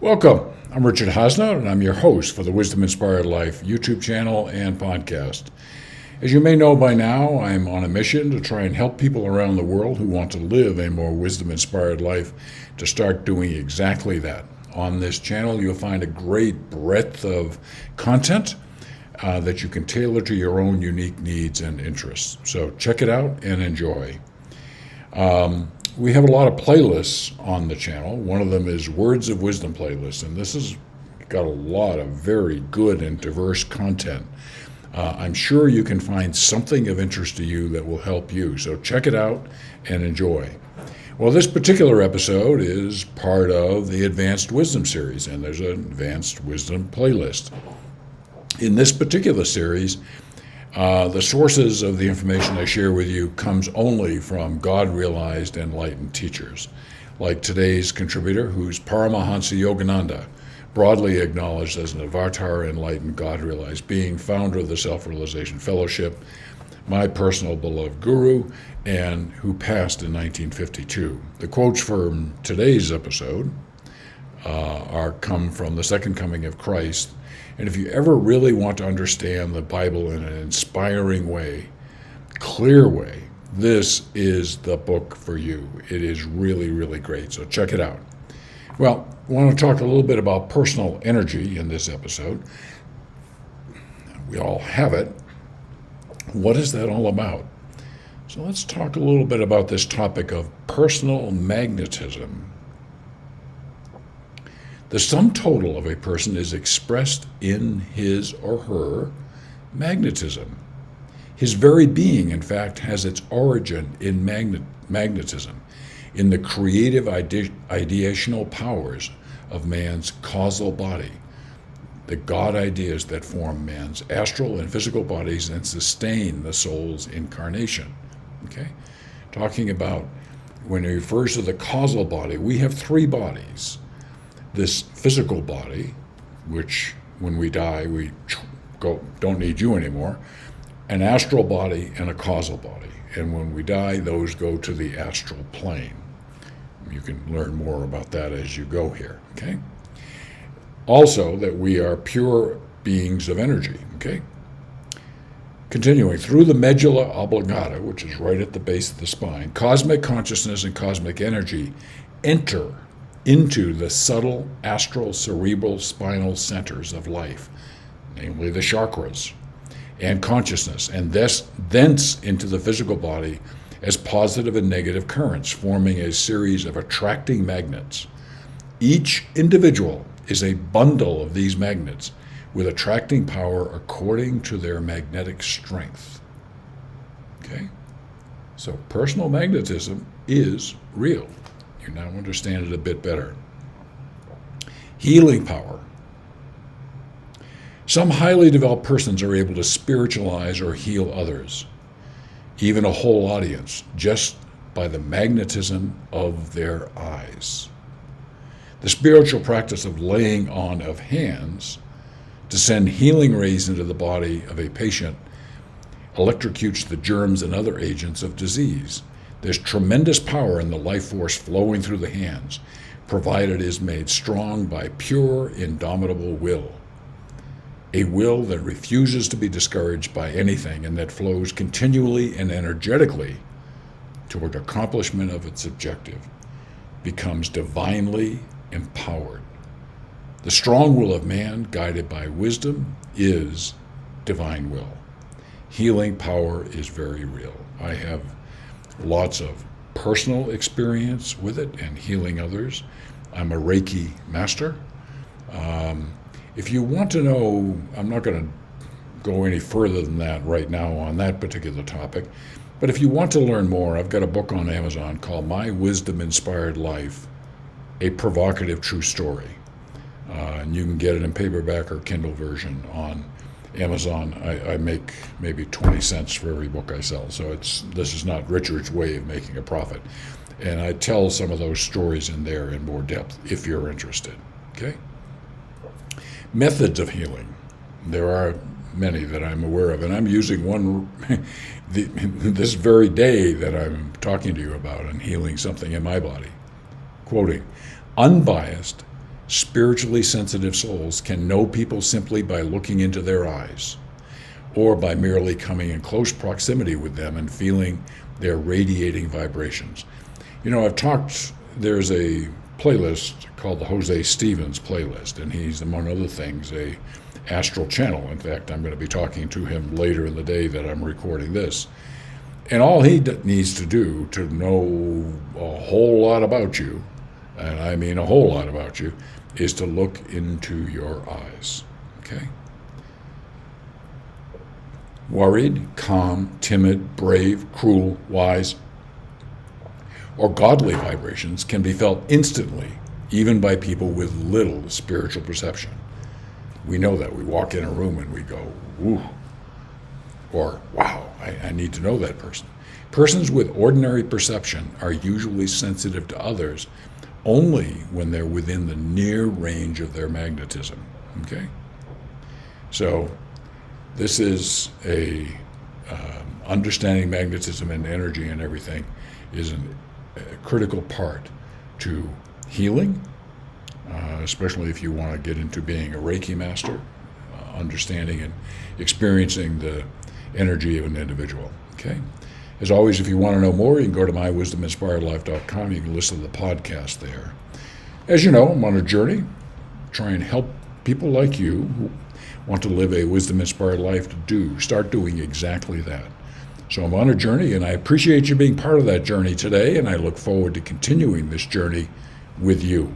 Welcome. I'm Richard Hasnot, and I'm your host for the Wisdom Inspired Life YouTube channel and podcast. As you may know by now, I'm on a mission to try and help people around the world who want to live a more wisdom-inspired life to start doing exactly that. On this channel, you'll find a great breadth of content that you can tailor to your own unique needs and interests. So check it out and enjoy. We have a lot of playlists on the channel. One of them is Words of Wisdom playlist, and this has got a lot of very good and diverse content. I'm sure you can find something of interest to you that will help you, so check it out and enjoy. Well, this particular episode is part of the Advanced Wisdom series, and there's an Advanced Wisdom playlist. In this particular series, the sources of the information I share with you comes only from God-realized enlightened teachers, like today's contributor, who's Paramahansa Yogananda, broadly acknowledged as an avatar enlightened God-realized being, founder of the Self-Realization Fellowship, my personal beloved guru, and who passed in 1952. The quotes from today's episode come from the Second Coming of Christ. And if you ever really want to understand the Bible in an inspiring way, clear way, this is the book for you. It is really, really great. So check it out. Well, I want to talk a little bit about personal energy in this episode. We all have it. What is that all about? So let's talk a little bit about this topic of personal magnetism. The sum total of a person is expressed in his or her magnetism. His very being, in fact, has its origin in magnetism, in the creative ideational powers of man's causal body, the God ideas that form man's astral and physical bodies and sustain the soul's incarnation. Okay? Talking about when it refers to the causal body, we have three bodies. This physical body, which when we die, we don't need you anymore, an astral body and a causal body. And when we die, those go to the astral plane. You can learn more about that as you go here, okay? Also, that we are pure beings of energy, okay? Continuing, through the medulla oblongata, which is right at the base of the spine, cosmic consciousness and cosmic energy enter into the subtle astral cerebral spinal centers of life, namely the chakras, and consciousness, and thence into the physical body as positive and negative currents, forming a series of attracting magnets. Each individual is a bundle of these magnets with attracting power according to their magnetic strength. Okay? So personal magnetism is real. You now understand it a bit better. Healing power. Some highly developed persons are able to spiritualize or heal others, even a whole audience, just by the magnetism of their eyes. The spiritual practice of laying on of hands to send healing rays into the body of a patient electrocutes the germs and other agents of disease. There's tremendous power in the life force flowing through the hands, provided it is made strong by pure, indomitable will. A will that refuses to be discouraged by anything and that flows continually and energetically toward accomplishment of its objective, becomes divinely empowered. The strong will of man, guided by wisdom, is divine will. Healing power is very real. I have lots of personal experience with it and healing others. I'm a Reiki master. If you want to know, I'm not going to go any further than that right now on that particular topic, but if you want to learn more, I've got a book on Amazon called My Wisdom Inspired Life, A Provocative True Story. And you can get it in paperback or Kindle version on Amazon. I make maybe 20 cents for every book I sell, so this is not Richard's way of making a profit. And I tell some of those stories in there in more depth if you're interested. Okay? Methods of healing. There are many that I'm aware of, and I'm using one this very day that I'm talking to you about and healing something in my body. Quoting, unbiased, Spiritually sensitive souls can know people simply by looking into their eyes, or by merely coming in close proximity with them and feeling their radiating vibrations. There's a playlist called the Jose Stevens playlist, and he's, among other things, a astral channel. In fact, I'm going to be talking to him later in the day that I'm recording this. And all he needs to do to know a whole lot about you, and I mean a whole lot about you, is to look into your eyes. Okay? Worried, calm, timid, brave, cruel, wise, or godly vibrations can be felt instantly, even by people with little spiritual perception. We know that. We walk in a room and we go, woo, or wow, I need to know that person. Persons with ordinary perception are usually sensitive to others only when they're within the near range of their magnetism. Okay? So this is understanding magnetism and energy and everything is a critical part to healing, especially if you want to get into being a Reiki master, understanding and experiencing the energy of an individual. Okay? As always, if you want to know more, you can go to mywisdominspiredlife.com. You can listen to the podcast there. As you know, I'm on a journey, try and help people like you who want to live a wisdom-inspired life to start doing exactly that. So I'm on a journey, and I appreciate you being part of that journey today, and I look forward to continuing this journey with you.